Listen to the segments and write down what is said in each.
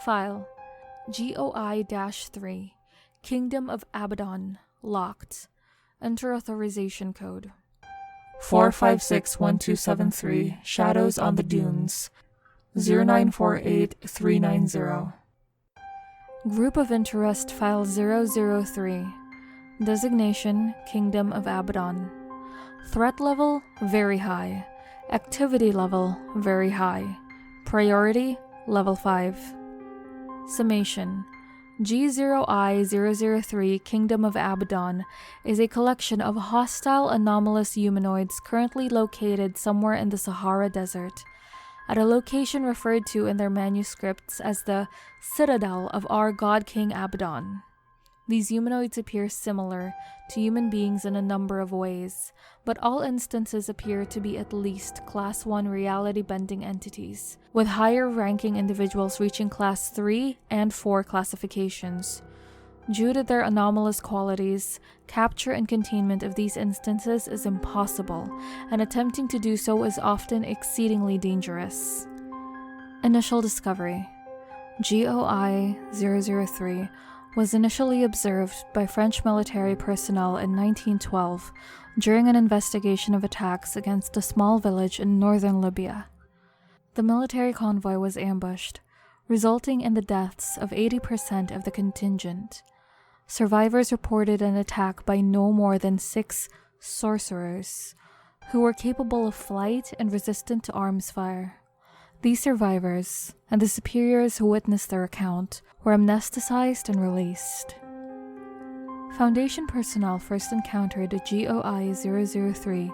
File GOI-3 Kingdom of Abaddon Locked. Enter authorization code 4561273 Shadows on the Dunes 0948390. Group of Interest File 003 Designation Kingdom of Abaddon. Threat level very high. Activity level very high. Priority level 5. Summation. G0I-003 Kingdom of Abaddon is a collection of hostile anomalous humanoids currently located somewhere in the Sahara Desert, at a location referred to in their manuscripts as the Citadel of our God King Abaddon. These humanoids appear similar to human beings in a number of ways, but all instances appear to be at least Class 1 reality-bending entities, with higher-ranking individuals reaching Class 3 and 4 classifications. Due to their anomalous qualities, capture and containment of these instances is impossible, and attempting to do so is often exceedingly dangerous. Initial discovery. GOI-003 was initially observed by French military personnel in 1912 during an investigation of attacks against a small village in northern Libya. The military convoy was ambushed, resulting in the deaths of 80% of the contingent. Survivors reported an attack by no more than 6 sorcerers, who were capable of flight and resistant to arms fire. These survivors, and the superiors who witnessed their account, were amnesticized and released. Foundation personnel first encountered GOI-003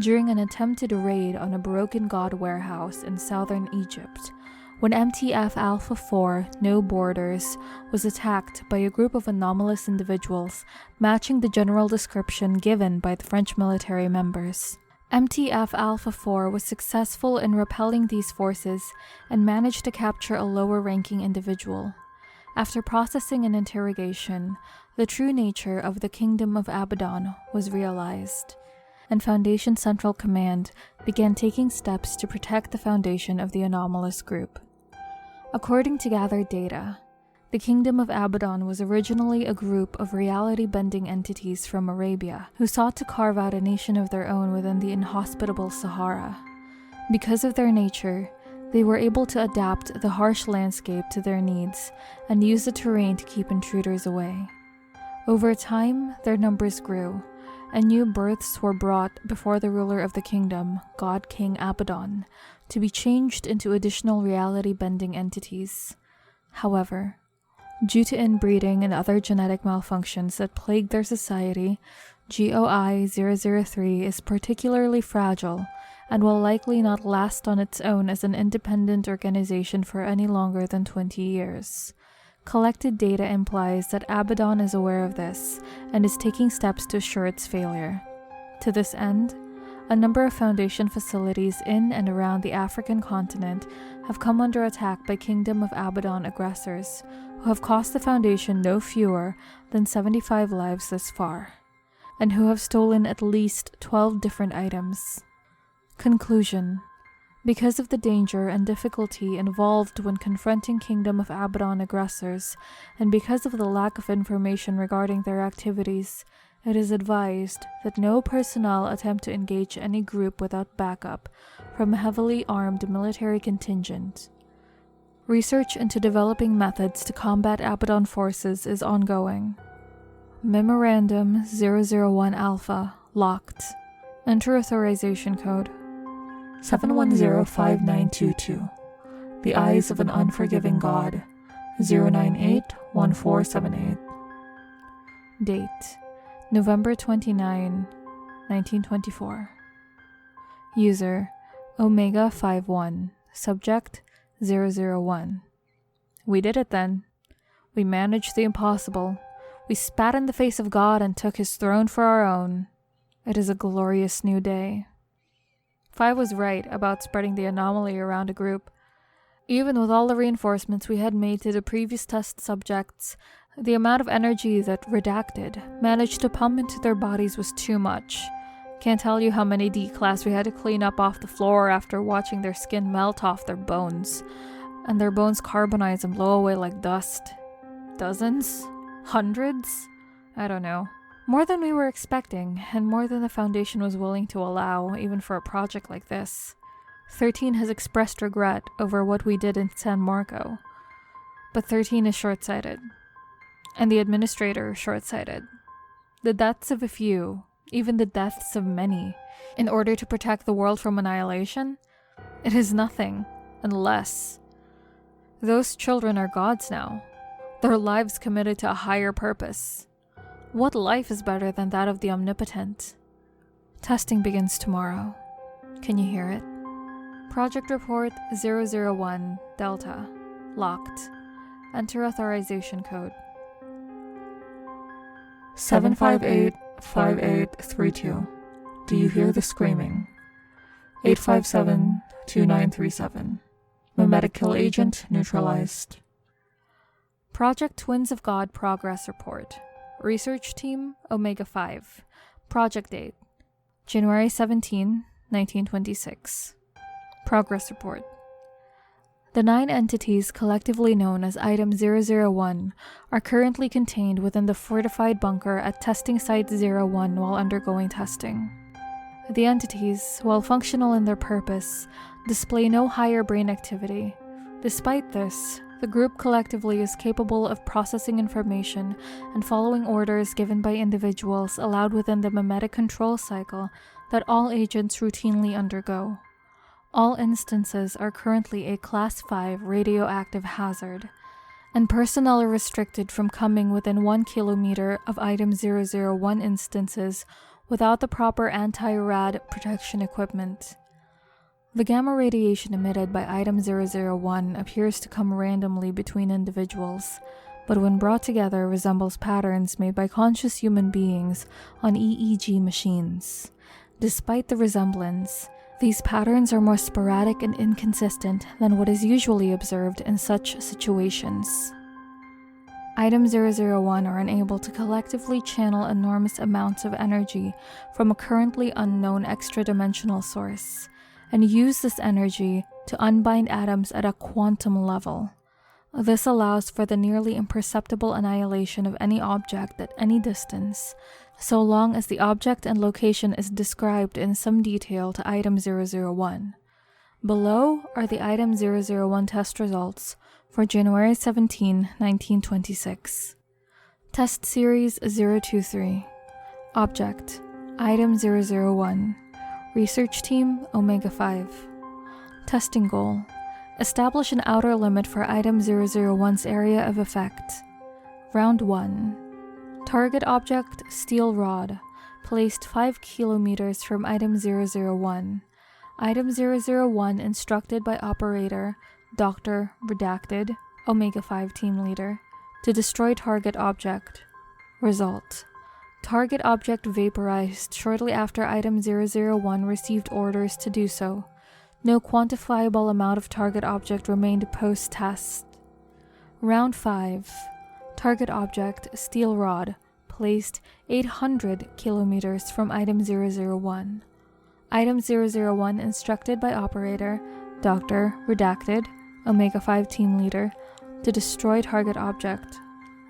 during an attempted raid on a broken god warehouse in southern Egypt, when MTF Alpha 4 No Borders was attacked by a group of anomalous individuals matching the general description given by the French military members. MTF Alpha 4 was successful in repelling these forces and managed to capture a lower-ranking individual. After processing and interrogation, the true nature of the Kingdom of Abaddon was realized, and Foundation Central Command began taking steps to protect the Foundation of the anomalous group. According to gathered data, the Kingdom of Abaddon was originally a group of reality-bending entities from Arabia who sought to carve out a nation of their own within the inhospitable Sahara. Because of their nature, they were able to adapt the harsh landscape to their needs and use the terrain to keep intruders away. Over time, their numbers grew, and new births were brought before the ruler of the kingdom, God King Abaddon, to be changed into additional reality-bending entities. However, due to inbreeding and other genetic malfunctions that plague their society, GOI-003 is particularly fragile and will likely not last on its own as an independent organization for any longer than 20 years. Collected data implies that Abaddon is aware of this and is taking steps to assure its failure. To this end, a number of Foundation facilities in and around the African continent have come under attack by Kingdom of Abaddon aggressors, who have cost the Foundation no fewer than 75 lives thus far, and who have stolen at least 12 different items. Conclusion. Because of the danger and difficulty involved when confronting Kingdom of Abaddon aggressors, and because of the lack of information regarding their activities, it is advised that no personnel attempt to engage any group without backup from a heavily armed military contingent. Research into developing methods to combat Abaddon forces is ongoing. Memorandum 001 Alpha locked. Enter authorization code 7105922. The Eyes of an Unforgiving God 0981478. Date November 29, 1924. User Omega51. Subject 001. We did it then. We managed the impossible. We spat in the face of God and took his throne for our own. It is a glorious new day. 5 was right about spreading the anomaly around a group. Even with all the reinforcements we had made to the previous test subjects, the amount of energy that Redacted managed to pump into their bodies was too much. Can't tell you how many D-class we had to clean up off the floor after watching their skin melt off their bones. and their bones carbonize and blow away like dust. Dozens? Hundreds? I don't know. More than we were expecting, and more than the Foundation was willing to allow, even for a project like this. 13 has expressed regret over what we did in San Marco. But 13 is short-sighted. And the administrator is short-sighted. The deaths of a few, even the deaths of many, in order to protect the world from annihilation? It is nothing, unless those children are gods now, their lives committed to a higher purpose. What life is better than that of the omnipotent? Testing begins tomorrow. Can you hear it? Project Report 001 Delta. Locked. Enter authorization code 758-5832. Do you hear the screaming? 857-2937. Mimetic kill agent neutralized. Project Twins of God Progress Report. Research Team Omega 5. Project date January 17, 1926. Progress Report. The 9 entities collectively known as Item 001 are currently contained within the fortified bunker at Testing Site 01 while undergoing testing. The entities, while functional in their purpose, display no higher brain activity. Despite this, the group collectively is capable of processing information and following orders given by individuals allowed within the mimetic control cycle that all agents routinely undergo. All instances are currently a Class 5 radioactive hazard, and personnel are restricted from coming within 1 kilometer of Item 001 instances without the proper anti-rad protection equipment. The gamma radiation emitted by Item 001 appears to come randomly between individuals, but when brought together resembles patterns made by conscious human beings on EEG machines. Despite the resemblance, these patterns are more sporadic and inconsistent than what is usually observed in such situations. Item 001 are unable to collectively channel enormous amounts of energy from a currently unknown extra-dimensional source, and use this energy to unbind atoms at a quantum level. This allows for the nearly imperceptible annihilation of any object at any distance, so long as the object and location is described in some detail to Item 001. Below are the Item 001 test results for January 17, 1926. Test Series 023. Object: Item 001. Research Team Omega 5. Testing Goal: establish an outer limit for Item 001's area of effect. Round 1. Target object: steel rod, placed 5 kilometers from Item 001. Item 001 instructed by operator Dr. Redacted, Omega 5 team leader, to destroy target object. Result: target object vaporized shortly after Item 001 received orders to do so. No quantifiable amount of target object remained post-test. Round 5. Target object, steel rod, placed 800 kilometers from Item 001. Item 001 instructed by operator Dr. Redacted, Omega 5 team leader, to destroy target object.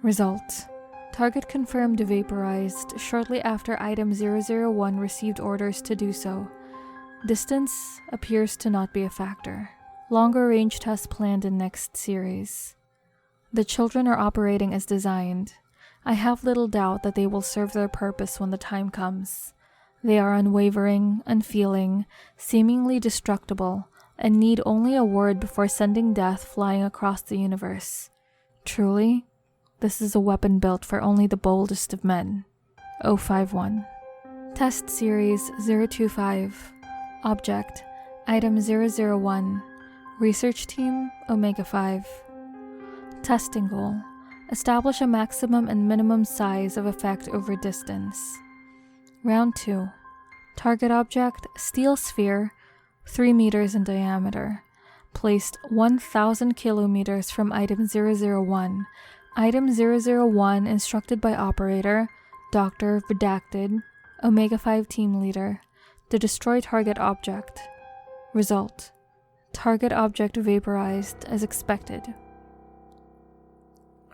Result: target confirmed vaporized shortly after Item 001 received orders to do so. Distance appears to not be a factor. Longer range tests planned in next series. The children are operating as designed. I have little doubt that they will serve their purpose when the time comes. They are unwavering, unfeeling, seemingly destructible, and need only a word before sending death flying across the universe. Truly, this is a weapon built for only the boldest of men. 051. Test Series 025. Object: Item 001. Research Team Omega 5. Testing Goal: establish a maximum and minimum size of effect over distance. Round 2. Target object: steel sphere, 3 meters in diameter, placed 1,000 kilometers from Item 001. Item 001 instructed by operator Dr. Redacted, Omega 5 team leader, to destroy target object. Result: Target object vaporized as expected.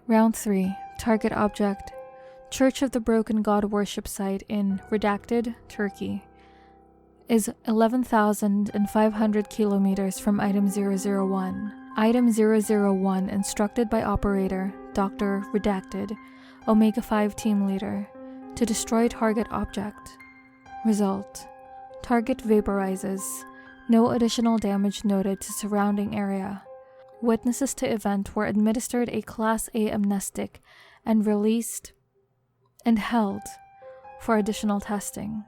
Round 3. Target object. Church of the Broken God worship site in Redacted, Turkey. Is 11,500 kilometers from Item 001. Item 001 instructed by Operator, Dr. Redacted, Omega-5 Team Leader, to destroy target object. Result: target vaporizes. No additional damage noted to surrounding area. Witnesses to event were administered a Class A amnestic and released and held for additional testing.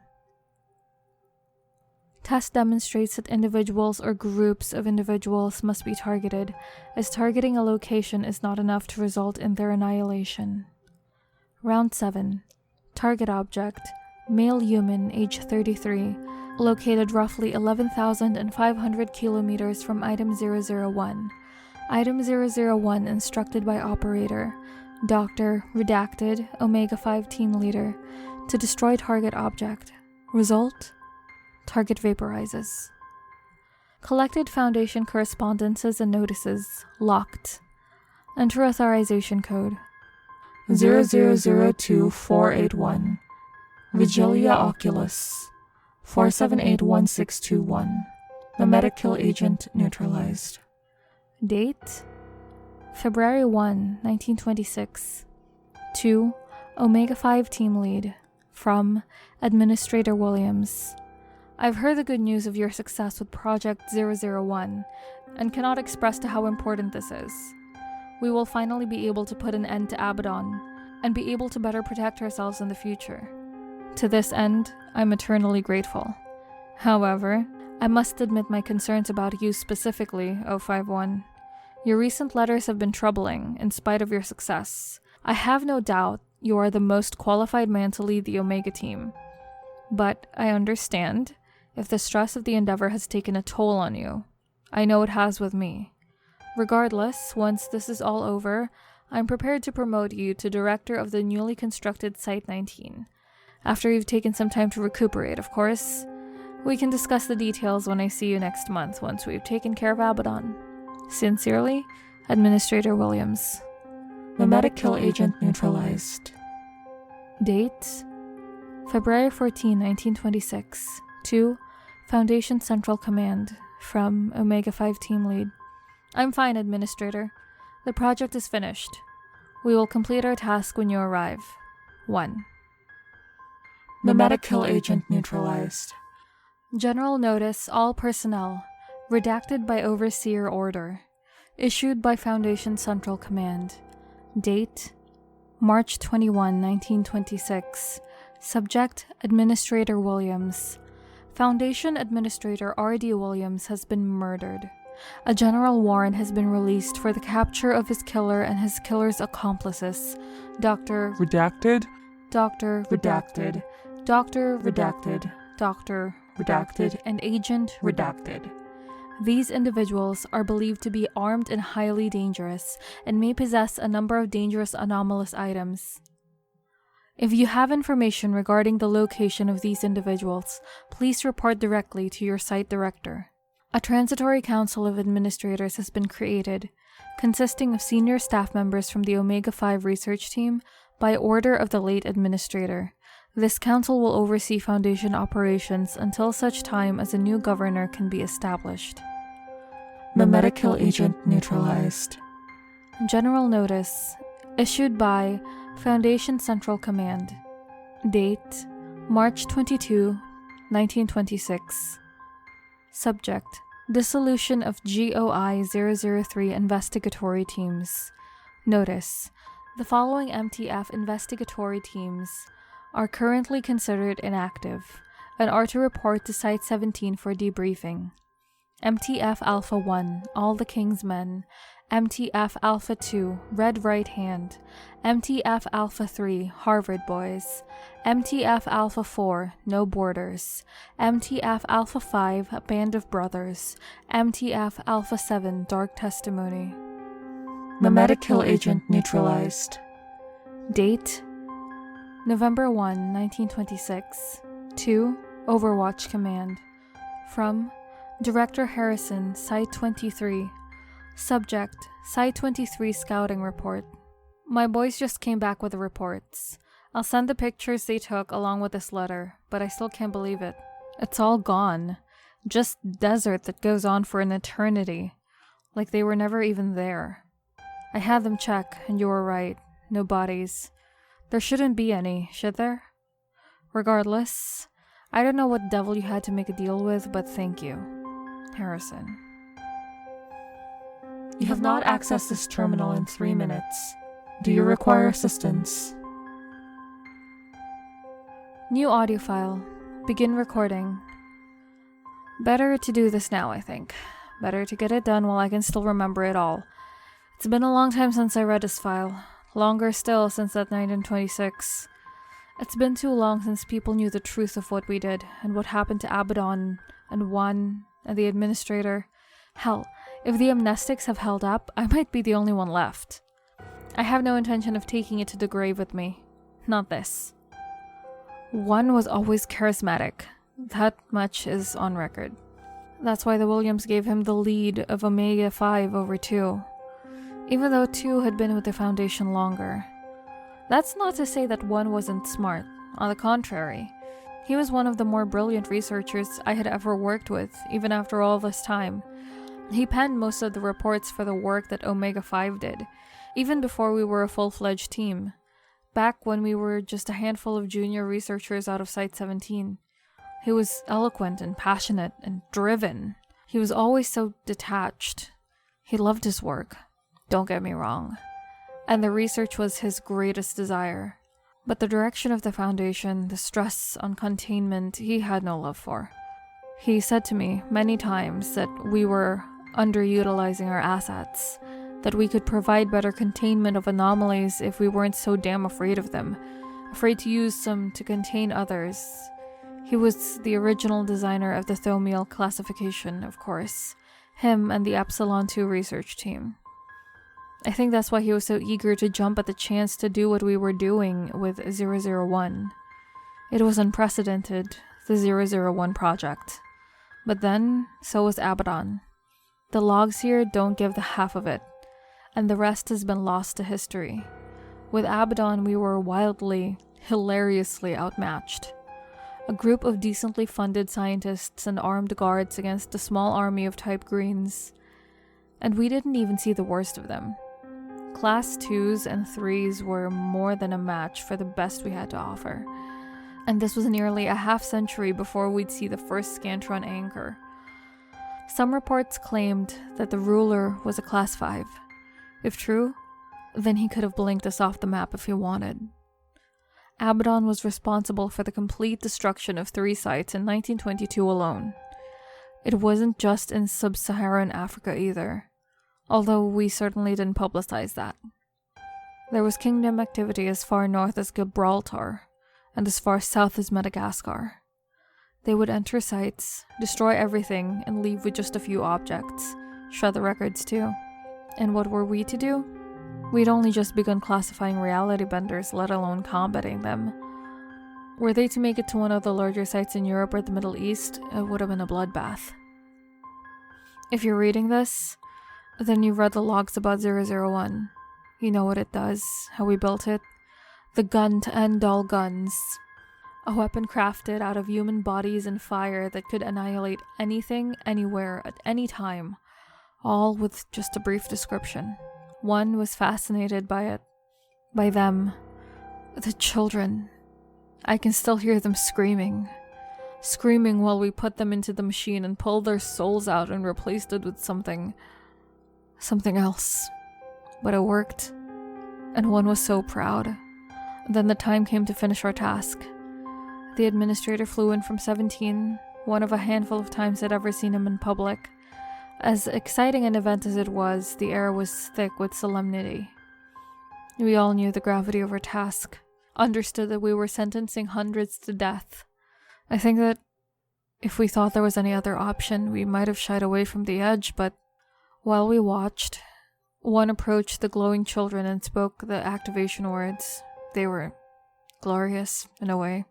Test demonstrates that individuals or groups of individuals must be targeted, as targeting a location is not enough to result in their annihilation. Round 7. Target object. Male human, age 33, located roughly 11,500 kilometers from Item 001. Item 001 instructed by Operator, Dr. Redacted, Omega-5 Team Leader, to destroy target object. Result: target vaporizes. Collected Foundation correspondences and notices locked. Enter authorization code 0002481. Vigilia Oculus 4781621. Memetic kill agent neutralized. Date: February 1, 1926. To Omega-5 Team Lead. From Administrator Williams. I've heard the good news of your success with Project 001 and cannot express to how important this is. We will finally be able to put an end to Abaddon and be able to better protect ourselves in the future. To this end, I'm eternally grateful. However, I must admit my concerns about you specifically, 051. Your recent letters have been troubling, in spite of your success. I have no doubt you are the most qualified man to lead the Omega team. But I understand if the stress of the endeavor has taken a toll on you. I know it has with me. Regardless, once this is all over, I'm prepared to promote you to Director of the newly constructed Site-19. After you've taken some time to recuperate, of course. We can discuss the details when I see you next month once we've taken care of Abaddon. Sincerely, Administrator Williams. Memetic kill agent neutralized. Date: February 14, 1926. To Foundation Central Command. From Omega-5 Team Lead. I'm fine, Administrator. The project is finished. We will complete our task when you arrive. 1. Memetic kill agent neutralized. General notice, all personnel. Redacted by Overseer Order. Issued by Foundation Central Command. Date: March 21, 1926. Subject: Administrator Williams. Foundation Administrator R.D. Williams has been murdered. A general warrant has been released for the capture of his killer and his killer's accomplices, Dr. Redacted? Dr. Redacted, Dr. Redacted, Dr. Redacted, and Agent Redacted. These individuals are believed to be armed and highly dangerous, and may possess a number of dangerous anomalous items. If you have information regarding the location of these individuals, please report directly to your site director. A transitory council of administrators has been created, consisting of senior staff members from the Omega-5 research team by order of the late administrator. This council will oversee Foundation operations until such time as a new governor can be established. Memetic kill agent neutralized. General notice, issued by Foundation Central Command. Date: March 22, 1926. Subject: Dissolution of GOI-003 investigatory teams. Notice: the following MTF investigatory teams are currently considered inactive and are to report to Site-17 for debriefing. MTF Alpha 1, All the King's Men. MTF Alpha 2, Red Right Hand. MTF Alpha 3, Harvard Boys. MTF Alpha 4, No Borders. MTF Alpha 5, Band of Brothers. MTF Alpha 7, Dark Testimony. Memetic kill agent neutralized. Date: November 1, 1926. To Overwatch Command. From Director Harrison, Site 23. Subject, Site 23 Scouting Report. My boys just came back with the reports. I'll send the pictures they took along with this letter, but I still can't believe it. It's all gone. Just desert that goes on for an eternity. Like they were never even there. I had them check, and you were right. No bodies. There shouldn't be any, should there? Regardless, I don't know what devil you had to make a deal with, but thank you. Harrison. You have not accessed this terminal in 3 minutes. Do you require assistance? New audio file. Begin recording. Better to do this now, I think. Better to get it done while I can still remember it all. It's been a long time since I read this file. Longer still since that night in 26. It's been too long since people knew the truth of what we did and what happened to Abaddon and Juan and the administrator. Hell, if the amnestics have held up, I might be the only one left. I have no intention of taking it to the grave with me. Not this. One was always charismatic. That much is on record. That's why the Williams gave him the lead of Omega 5 over 2. Even though 2 had been with the Foundation longer. That's not to say that 1 wasn't smart. On the contrary. He was one of the more brilliant researchers I had ever worked with, even after all this time. He penned most of the reports for the work that Omega 5 did, even before we were a full-fledged team. Back when we were just a handful of junior researchers out of Site 17. He was eloquent and passionate and driven. He was always so detached. He loved his work, don't get me wrong. And the research was his greatest desire. But the direction of the Foundation, the stress on containment, he had no love for. He said to me many times that we were underutilizing our assets, that we could provide better containment of anomalies if we weren't so damn afraid of them, afraid to use some to contain others. He was the original designer of the Thomiel classification, of course, him and the Epsilon 2 research team. I think that's why he was so eager to jump at the chance to do what we were doing with 001. It was unprecedented, the 001 project. But then, so was Abaddon. The logs here don't give the half of it, and the rest has been lost to history. With Abaddon, we were wildly, hilariously outmatched. A group of decently funded scientists and armed guards against a small army of Type Greens. And we didn't even see the worst of them. Class 2s and 3s were more than a match for the best we had to offer. And this was nearly a half-century before we'd see the first Scantron anchor. Some reports claimed that the ruler was a Class 5. If true, then he could have blinked us off the map if he wanted. Abaddon was responsible for the complete destruction of 3 sites in 1922 alone. It wasn't just in sub-Saharan Africa either, although we certainly didn't publicize that. There was kingdom activity as far north as Gibraltar, and as far south as Madagascar. They would enter sites, destroy everything, and leave with just a few objects, shred the records too. And what were we to do? We'd only just begun classifying reality benders, let alone combating them. Were they to make it to one of the larger sites in Europe or the Middle East, it would have been a bloodbath. If you're reading this, then you've read the logs about 001. You know what it does, how we built it. The gun to end all guns. A weapon crafted out of human bodies and fire that could annihilate anything, anywhere, at any time. All with just a brief description. One was fascinated by it. By them. The children. I can still hear them screaming. Screaming while we put them into the machine and pulled their souls out and replaced it with something else. But it worked. And one was so proud. Then the time came to finish our task. The administrator flew in from 17, one of a handful of times I'd ever seen him in public. As exciting an event as it was, the air was thick with solemnity. We all knew the gravity of our task, understood that we were sentencing hundreds to death. I think that if we thought there was any other option, we might have shied away from the edge, but while we watched, one approached the glowing children and spoke the activation words. They were glorious, in a way.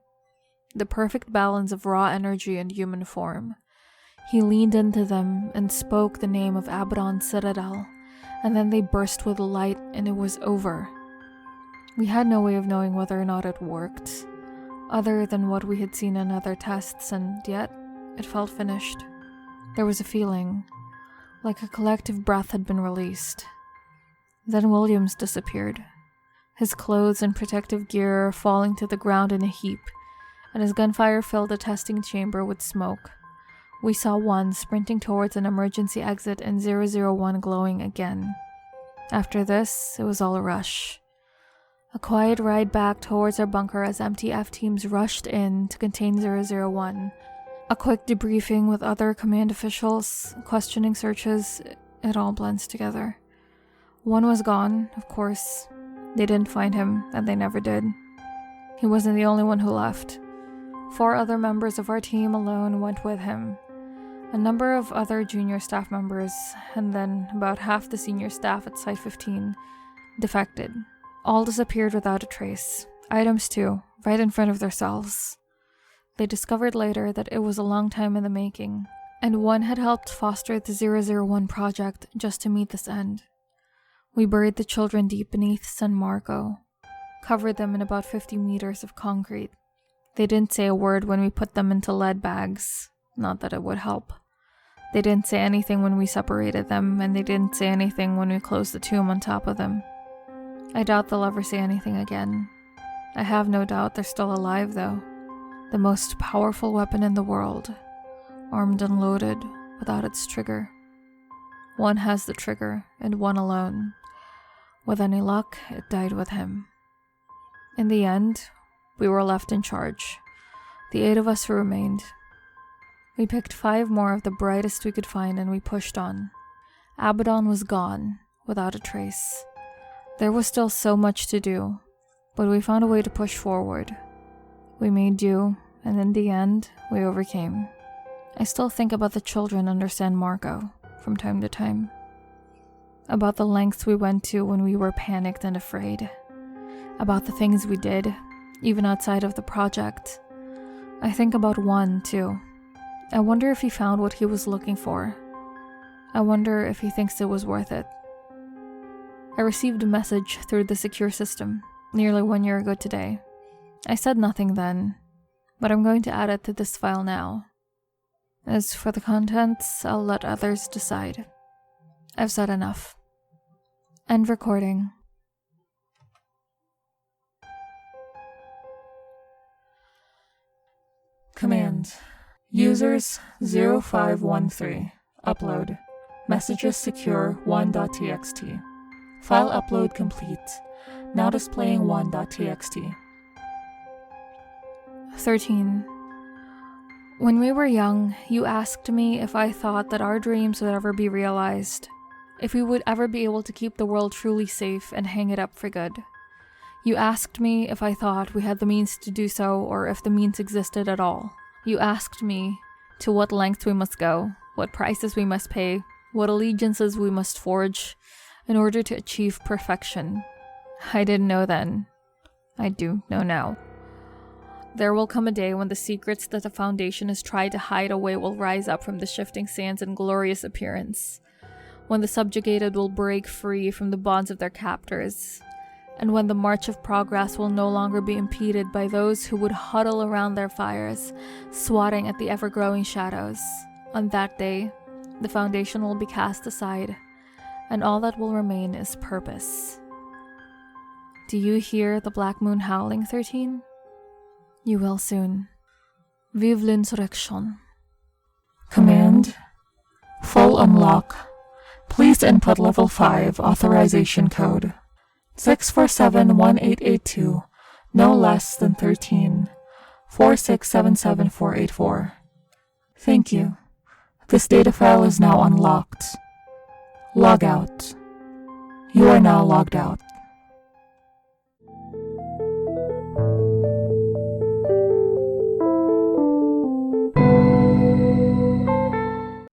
The perfect balance of raw energy and human form. He leaned into them and spoke the name of Abaddon's citadel, and then they burst with light and it was over. We had no way of knowing whether or not it worked, other than what we had seen in other tests, and yet it felt finished. There was a feeling, like a collective breath had been released. Then Williams disappeared, his clothes and protective gear falling to the ground in a heap, and as gunfire filled the testing chamber with smoke. We saw one sprinting towards an emergency exit and 001 glowing again. After this, it was all a rush. A quiet ride back towards our bunker as MTF teams rushed in to contain 001. A quick debriefing with other command officials, questioning searches, it all blends together. One was gone, of course. They didn't find him, and they never did. He wasn't the only one who left. 4 other members of our team alone went with him. A number of other junior staff members, and then about half the senior staff at Site 15, defected. All disappeared without a trace. Items too, right in front of their cells. They discovered later that it was a long time in the making, and one had helped foster the 001 project just to meet this end. We buried the children deep beneath San Marco, covered them in about 50 meters of concrete. They didn't say a word when we put them into lead bags, not that it would help. They didn't say anything when we separated them, and they didn't say anything when we closed the tomb on top of them. I doubt they'll ever say anything again. I have no doubt they're still alive, though. The most powerful weapon in the world, armed and loaded, without its trigger. One has the trigger, and one alone. With any luck, it died with him. In the end, we were left in charge, the 8 of us who remained. We picked 5 more of the brightest we could find and we pushed on. Abaddon was gone, without a trace. There was still so much to do, but we found a way to push forward. We made do, and in the end, we overcame. I still think about the children under San Marco, from time to time. About the lengths we went to when we were panicked and afraid. About the things we did, even outside of the project. I think about one, too. I wonder if he found what he was looking for. I wonder if he thinks it was worth it. I received a message through the secure system, nearly 1 year ago today. I said nothing then, but I'm going to add it to this file now. As for the contents, I'll let others decide. I've said enough. End recording. Command. Users 0513. Upload. Messages secure 1.txt. File upload complete. Now displaying 1.txt. 13. When we were young, you asked me if I thought that our dreams would ever be realized, if we would ever be able to keep the world truly safe and hang it up for good. You asked me if I thought we had the means to do so, or if the means existed at all. You asked me to what lengths we must go, what prices we must pay, what allegiances we must forge in order to achieve perfection. I didn't know then. I do know now. There will come a day when the secrets that the Foundation has tried to hide away will rise up from the shifting sands in glorious appearance, when the subjugated will break free from the bonds of their captors, and when the march of progress will no longer be impeded by those who would huddle around their fires, swatting at the ever-growing shadows. On that day, the Foundation will be cast aside, and all that will remain is purpose. Do you hear the black moon howling, 13? You will soon. Vive l'insurrection. Command. Full unlock. Please input level 5 authorization code. 6471882, no less than 13. 4677484. Thank you. This data file is now unlocked. Log out. You are now logged out.